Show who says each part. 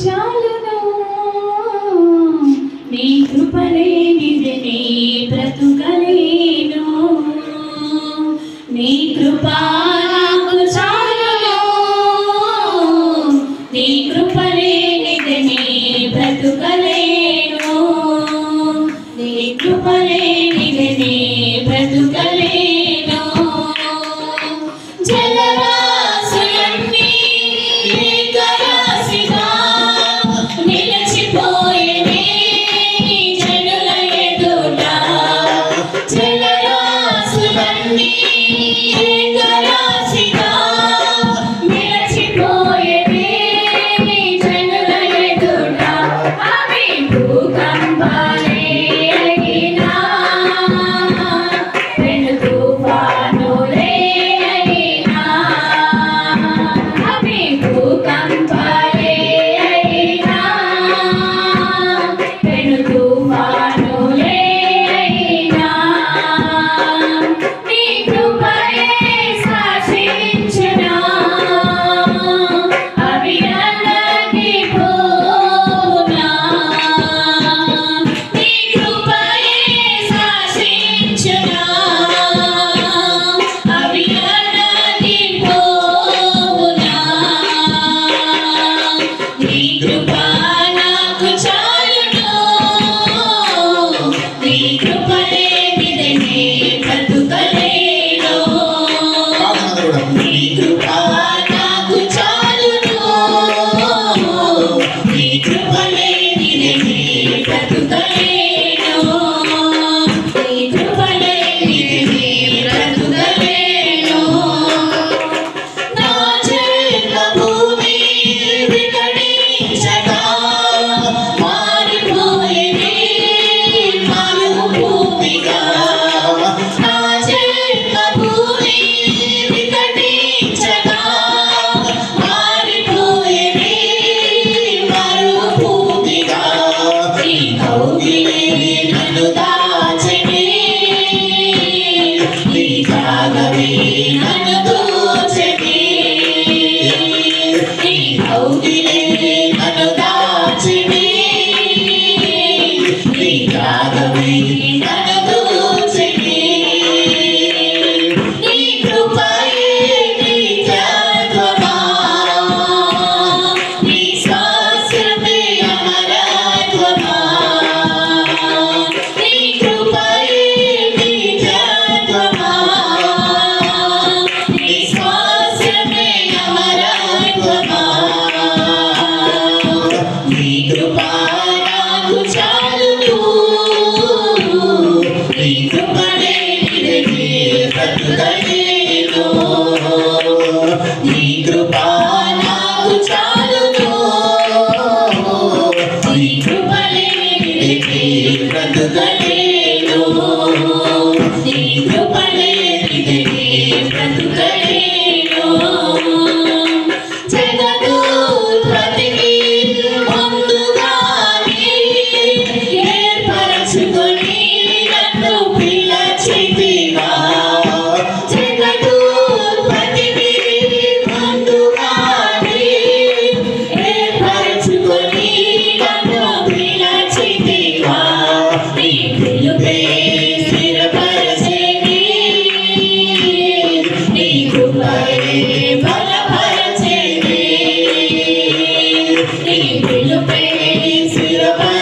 Speaker 1: చాలును నీ కృప లేనిదే నీ బ్రతుకలేను నీ కృప నాకు చాలును నీ కృప లేనిదే నీ బ్రతుకలేను నీ కృప లేనిదే నీ బ్రతుకలేను జలరాశులన్నీ ఏకరాశిగా నిలిచిపోయేనే జనుల ఎదుట జలరాశులన్నీ ఏకరాశిగా నిలిచిపోయేనే జనుల ఎదుట అవి భూకంపాలే అయినా పెను తుఫానులే అయినా అవి భూకంపాలే అయినా పెను తుఫానులే అయినా నీ కృపయే శాసించునా అవి అణగిపోవునా నీ కృపయే శాసించునా అవి అణగిపోవునా నీ కృప నాకు చాలును నీ కృప లేనిదే నే బ్రతుకలేను నీ కృప నాకు చాలును నీ కృప లేనిదే నే బ్రతుకలేను నీ కృప లేనిదే నే బ్రతుకలేను నా జన్మభూమి వికటించగా మారిపోయేనే మరుభూమిగా నా జన్మభూమి వికటించగా మారిపోయేనే మరుభూమిగా నీ కౌగిలే నన్ను దాచెనే నీ త్యాగమే నన్ను దోచెనే నీ కౌగిలే నన్ను దాచెనే నీ త్యాగమే నన్ను దోచెనే నీ కృపయే నిత్యత్వమా నీ స్వాస్థ్యమే అమరత్వమా నీ కృపయే నిత్యత్వమా నీ స్వాస్థ్యమే అమరత్వమా నీ కృప నాకు చాలును నీ కృప లేనిదే నే బ్రతుకలేను నీ కృప నాకు చాలును నీ కృప లేనిదే నే బ్రతుకలేను నీ కృప లేనిదే నే బ్రతుకలేను జగదుత్పత్తికి ముందుగానే ఏర్పరచుకొని నన్ను పిలిచితివా జగదుత్పత్తికి ముందుగానే ఏర్పరచుకొని నన్ను పిలిచితివా నీ పిలుపే స్థిరపరచెని నీ కృపయే బలపరచెని నీ పిలుపే స్థిరపరచెని